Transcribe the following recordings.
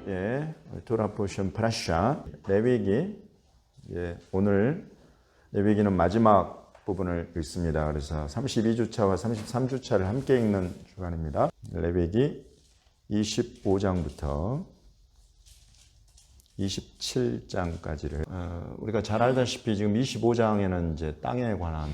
오늘의 토라 포션 파라샤 레위기, 오늘 레위기는 마지막 부분을 읽습니다. 그래서 32주차와 33주차를 함께 읽는 주간입니다. 레위기 25장부터 27장까지를 우리가 잘 알다시피 지금 25장에는 이제 땅에 관한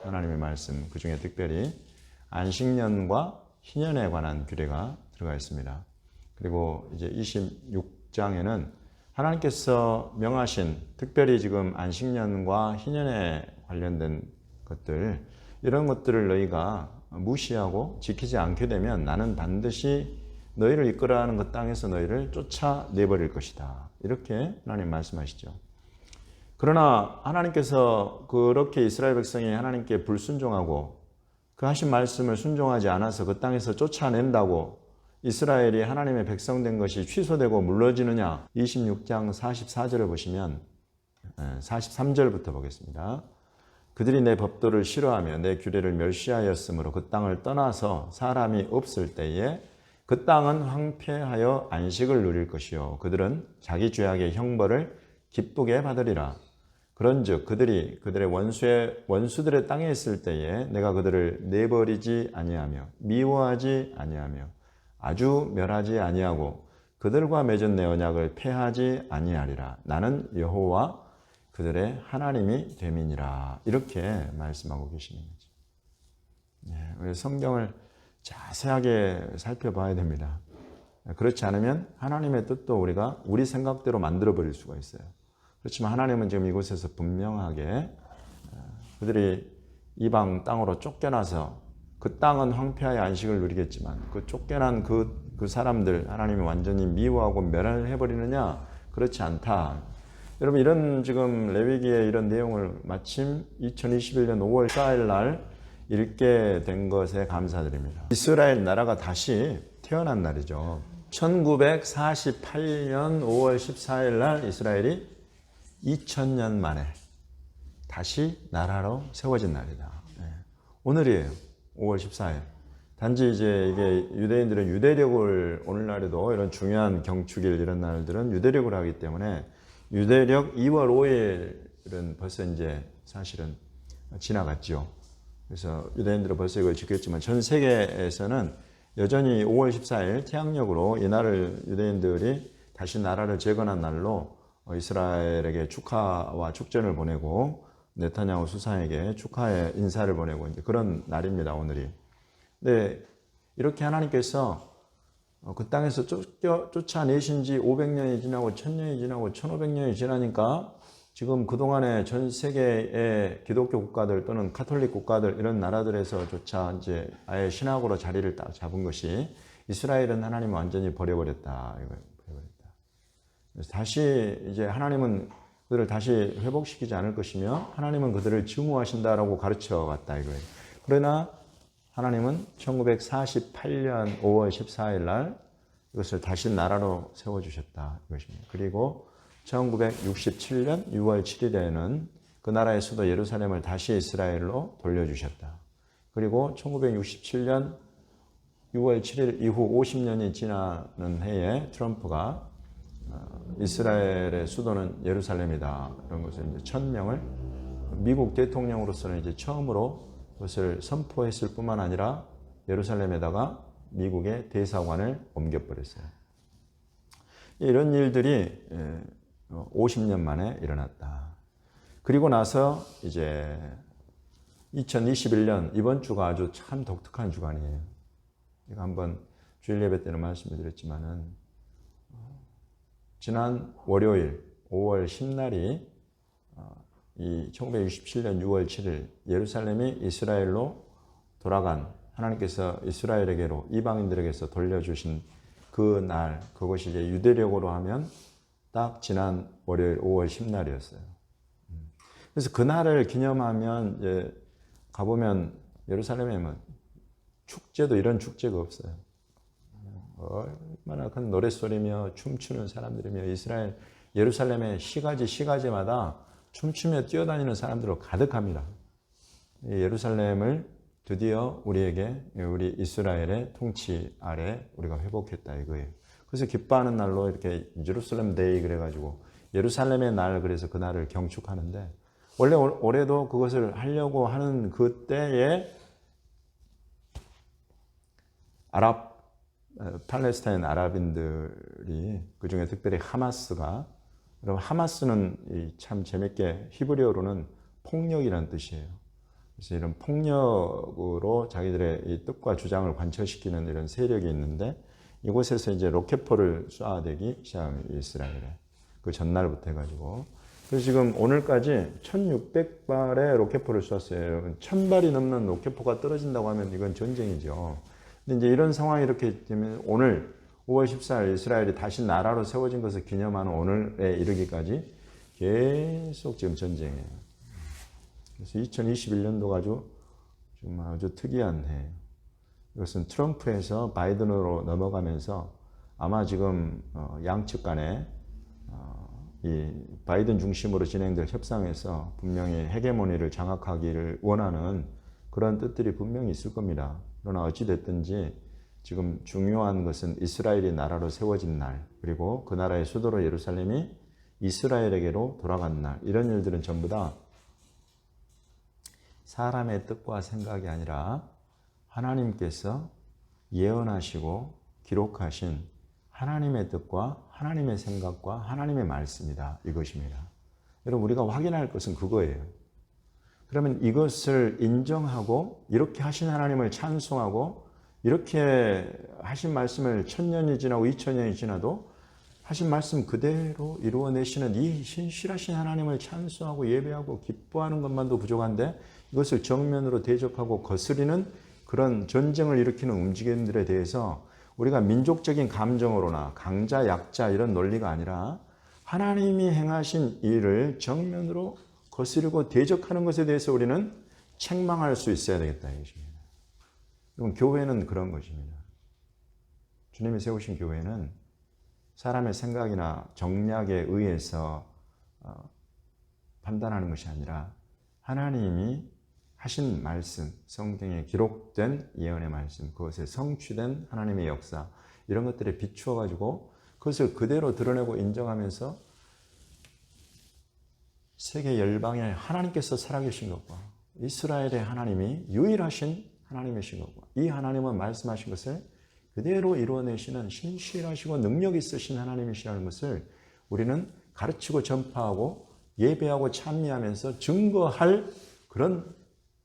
하나님의 말씀, 그 중에 특별히 안식년과 희년에 관한 규례가 들어가 있습니다. 그리고 이제 26장에는 하나님께서 명하신, 특별히 지금 안식년과 희년에 관련된 것들, 이런 것들을 너희가 무시하고 지키지 않게 되면 나는 반드시 너희를 이끌어가는 그 땅에서 너희를 쫓아내버릴 것이다. 이렇게 하나님 말씀하시죠. 그러나 하나님께서 그렇게 이스라엘 백성이 하나님께 불순종하고 그 하신 말씀을 순종하지 않아서 그 땅에서 쫓아낸다고 이스라엘이 하나님의 백성된 것이 취소되고 물러지느냐? 26장 44절을 보시면 43절부터 보겠습니다. 그들이 내 법도를 싫어하며 내 규례를 멸시하였으므로 그 땅을 떠나서 사람이 없을 때에 그 땅은 황폐하여 안식을 누릴 것이요 그들은 자기 죄악의 형벌을 기쁘게 받으리라. 그런즉 그들이 그들의 원수들의 땅에 있을 때에 내가 그들을 내버리지 아니하며 미워하지 아니하며 아주 멸하지 아니하고 그들과 맺은 내 언약을 폐하지 아니하리라. 나는 여호와 그들의 하나님이 됨이니라. 이렇게 말씀하고 계시는 거죠. 성경을 자세하게 살펴봐야 됩니다. 그렇지 않으면 하나님의 뜻도 우리가 우리 생각대로 만들어 버릴 수가 있어요. 그렇지만 하나님은 지금 이곳에서 분명하게 그들이 이방 땅으로 쫓겨나서 그 땅은 황폐하여 안식을 누리겠지만 그 쫓겨난 그 사람들 하나님이 완전히 미워하고 멸해버리느냐? 그렇지 않다. 여러분, 이런 지금 레위기의 이런 내용을 마침 2021년 5월 14일 날 읽게 된 것에 감사드립니다. 이스라엘 나라가 다시 태어난 날이죠. 1948년 5월 14일 날 이스라엘이 2000년 만에 다시 나라로 세워진 날이다. 오늘이에요. 5월 14일. 단지 이제 이게 유대인들은 유대력을, 오늘날에도 이런 중요한 경축일 이런 날들은 유대력을 하기 때문에 유대력 2월 5일은 벌써 이제 사실은 지나갔죠. 그래서 유대인들은 벌써 이걸 지켰지만 전 세계에서는 여전히 5월 14일 태양력으로 이 날을 유대인들이 다시 나라를 재건한 날로 이스라엘에게 축하와 축전을 보내고 네타냐후 수상에게 축하의 인사를 보내고 이제 그런 날입니다, 오늘이. 근데 이렇게 하나님께서 그 땅에서 쫓아내신 지 500년이 지나고 1000년이 지나고 1500년이 지나니까 지금 그동안에 전 세계의 기독교 국가들 또는 카톨릭 국가들 이런 나라들에서조차 이제 아예 신학으로 자리를 딱 잡은 것이 이스라엘은 하나님을 완전히 버려버렸다. 그래서 다시 이제 하나님은 그들을 다시 회복시키지 않을 것이며 하나님은 그들을 증오하신다라고 가르쳐 왔다 이거예요. 그러나 하나님은 1948년 5월 14일 날 이것을 다시 나라로 세워주셨다 이것입니다. 그리고 1967년 6월 7일에는 그 나라의 수도 예루살렘을 다시 이스라엘로 돌려주셨다. 그리고 1967년 6월 7일 이후 50년이 지나는 해에 트럼프가 이스라엘의 수도는 예루살렘이다. 이런 것을 이제 1000명을 미국 대통령으로서는 이제 처음으로 그것을 선포했을 뿐만 아니라 예루살렘에다가 미국의 대사관을 옮겨버렸어요. 이런 일들이 50년 만에 일어났다. 그리고 나서 이제 2021년 이번 주가 아주 참 독특한 주간이에요. 제가 한번 주일 예배 때는 말씀드렸지만은 지난 월요일 5월 10날이 이 1967년 6월 7일 예루살렘이 이스라엘로 돌아간 하나님께서 이스라엘에게로 이방인들에게서 돌려주신 그 날, 그것이 이제 유대력으로 하면 딱 지난 월요일 5월 10날이었어요. 그래서 그 날을 기념하면 이제 가보면 예루살렘에 뭐 축제도 이런 축제가 없어요. 얼마나 큰 노랫소리며 춤추는 사람들이며 이스라엘 예루살렘의 시가지마다 춤추며 뛰어다니는 사람들로 가득합니다. 예루살렘을 드디어 우리에게 우리 이스라엘의 통치 아래 우리가 회복했다 이거예요. 그래서 기뻐하는 날로 이렇게 예루살렘 데이 그래가지고 예루살렘의 날, 그래서 그 날을 경축하는데, 원래 올해도 그것을 하려고 하는 그때에 팔레스타인 아랍인들이, 그중에 특별히 하마스가, 여러분 하마스는 참 재밌게 히브리어로는 폭력이라는 뜻이에요. 그래서 이런 폭력으로 자기들의 이 뜻과 주장을 관철시키는 이런 세력이 있는데, 이곳에서 이제 로켓포를 쏴대기 시작합니다. 이스라엘에. 그 전날부터 해가지고. 그래서 지금 오늘까지 1600발의 로켓포를 쐈어요. 1000발이 넘는 로켓포가 떨어진다고 하면 이건 전쟁이죠. 근데 이제 이런 상황이 이렇게 되면 오늘 5월 14일 이스라엘이 다시 나라로 세워진 것을 기념하는 오늘에 이르기까지 계속 지금 전쟁이에요. 그래서 2021년도가 아주 특이한 해예요. 이것은 트럼프에서 바이든으로 넘어가면서 아마 지금 양측 간에 이 바이든 중심으로 진행될 협상에서 분명히 헤게모니를 장악하기를 원하는 그런 뜻들이 분명히 있을 겁니다. 그러나 어찌됐든지 지금 중요한 것은 이스라엘이 나라로 세워진 날, 그리고 그 나라의 수도로 예루살렘이 이스라엘에게로 돌아간 날, 이런 일들은 전부 다 사람의 뜻과 생각이 아니라 하나님께서 예언하시고 기록하신 하나님의 뜻과 하나님의 생각과 하나님의 말씀이다. 이것입니다. 여러분, 우리가 확인할 것은 그거예요. 그러면 이것을 인정하고 이렇게 하신 하나님을 찬송하고 이렇게 하신 말씀을 1000년이 지나고 2000년이 지나도 하신 말씀 그대로 이루어내시는 이 신실하신 하나님을 찬송하고 예배하고 기뻐하는 것만도 부족한데, 이것을 정면으로 대적하고 거스리는 그런 전쟁을 일으키는 움직임들에 대해서 우리가 민족적인 감정으로나 강자 약자 이런 논리가 아니라 하나님이 행하신 일을 정면으로 거스르고 대적하는 것에 대해서 우리는 책망할 수 있어야 되겠다 이것입니다. 그럼 교회는 그런 것입니다. 주님이 세우신 교회는 사람의 생각이나 정략에 의해서 판단하는 것이 아니라 하나님이 하신 말씀, 성경에 기록된 예언의 말씀, 그것에 성취된 하나님의 역사, 이런 것들에 비추어 가지고 그것을 그대로 드러내고 인정하면서 세계 열방에 하나님께서 살아계신 것과 이스라엘의 하나님이 유일하신 하나님이신 것과 이 하나님은 말씀하신 것을 그대로 이루어내시는 신실하시고 능력 있으신 하나님이시라는 것을 우리는 가르치고 전파하고 예배하고 찬미하면서 증거할 그런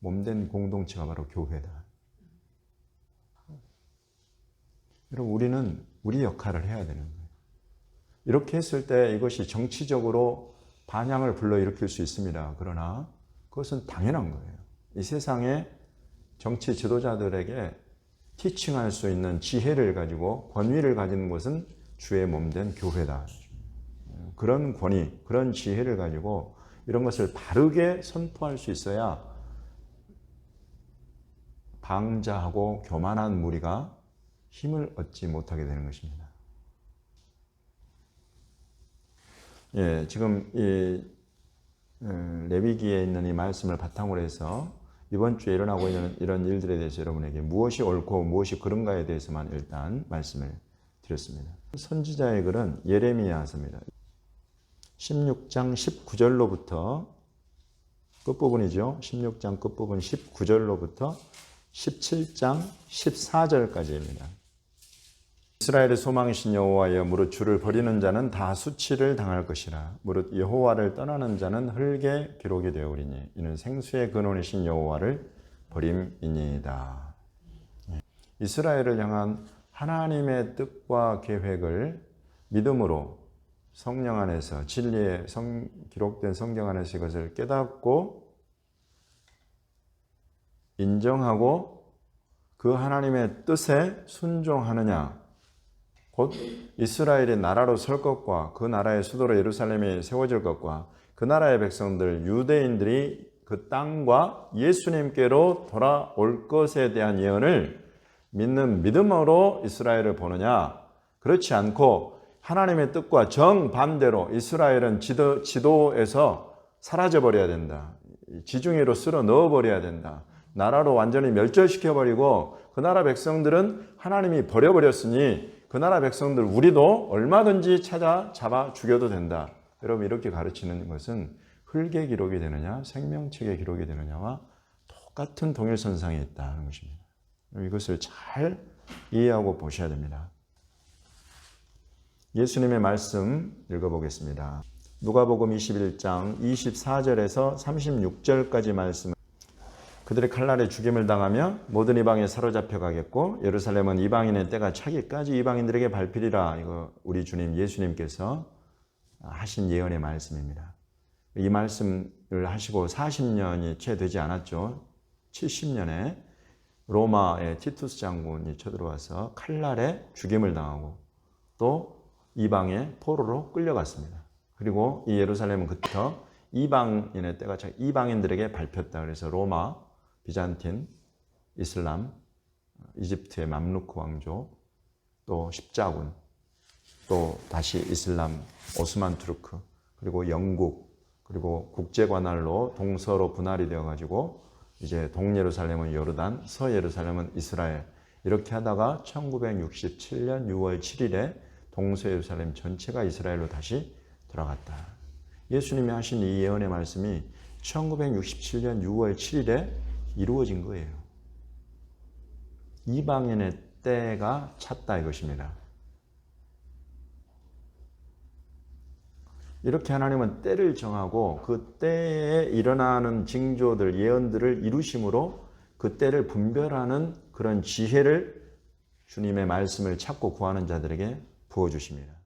몸된 공동체가 바로 교회다. 여러분, 우리는 우리 역할을 해야 되는 거예요. 이렇게 했을 때 이것이 정치적으로 반향을 불러일으킬 수 있습니다. 그러나 그것은 당연한 거예요. 이 세상에 정치 지도자들에게 티칭할 수 있는 지혜를 가지고 권위를 가지는 것은 주의 몸된 교회다. 그런 권위, 그런 지혜를 가지고 이런 것을 바르게 선포할 수 있어야 방자하고 교만한 무리가 힘을 얻지 못하게 되는 것입니다. 예, 지금 이 레위기에 있는 이 말씀을 바탕으로 해서 이번 주에 일어나고 있는 이런 일들에 대해서 여러분에게 무엇이 옳고 무엇이 그른가에 대해서만 일단 말씀을 드렸습니다. 선지자의 글은 예레미야서입니다. 16장 19절로부터 끝부분이죠. 16장 끝부분 19절로부터 17장 14절까지입니다. 이스라엘의 소망이신 여호와여, 무릇 주를 버리는 자는 다 수치를 당할 것이라. 무릇 여호와를 떠나는 자는 흙에 기록이 되오리니 이는 생수의 근원이신 여호와를 버림이니이다. 이스라엘을 향한 하나님의 뜻과 계획을 믿음으로 성령 안에서 진리에 기록된 성경 안에서 이것을 깨닫고 인정하고 그 하나님의 뜻에 순종하느냐, 곧 이스라엘이 나라로 설 것과 그 나라의 수도로 예루살렘이 세워질 것과 그 나라의 백성들 유대인들이 그 땅과 예수님께로 돌아올 것에 대한 예언을 믿는 믿음으로 이스라엘을 보느냐, 그렇지 않고 하나님의 뜻과 정반대로 이스라엘은 지도에서 사라져버려야 된다, 지중해로 쓸어 넣어버려야 된다, 나라로 완전히 멸절시켜버리고 그 나라 백성들은 하나님이 버려버렸으니 그 나라 백성들 우리도 얼마든지 잡아 죽여도 된다. 여러분 이렇게 가르치는 것은 흙의 기록이 되느냐 생명책의 기록이 되느냐와 똑같은 동일선상에 있다는 것입니다. 이것을 잘 이해하고 보셔야 됩니다. 예수님의 말씀 읽어보겠습니다. 누가복음 21장 24절에서 36절까지 말씀. 그들이 칼날에 죽임을 당하며 모든 이방에 사로잡혀 가겠고 예루살렘은 이방인의 때가 차기까지 이방인들에게 밟히리라. 이거 우리 주님 예수님께서 하신 예언의 말씀입니다. 이 말씀을 하시고 40년이 채 되지 않았죠. 70년에 로마의 티투스 장군이 쳐들어와서 칼날에 죽임을 당하고 또 이방의 포로로 끌려갔습니다. 그리고 이 예루살렘은 그때부터 이방인의 때가 이방인들에게 밟혔다. 그래서 로마, 비잔틴, 이슬람, 이집트의 맘루크 왕조, 또 십자군, 또 다시 이슬람, 오스만 투르크, 그리고 영국, 그리고 국제관할로 동서로 분할이 되어가지고 이제 동예루살렘은 요르단, 서예루살렘은 이스라엘 이렇게 하다가 1967년 6월 7일에 동서예루살렘 전체가 이스라엘로 다시 돌아갔다. 예수님이 하신 이 예언의 말씀이 1967년 6월 7일에 이루어진 거예요. 이방인의 때가 찼다 이것입니다. 이렇게 하나님은 때를 정하고 그 때에 일어나는 징조들, 예언들을 이루심으로 그 때를 분별하는 그런 지혜를 주님의 말씀을 찾고 구하는 자들에게 부어주십니다.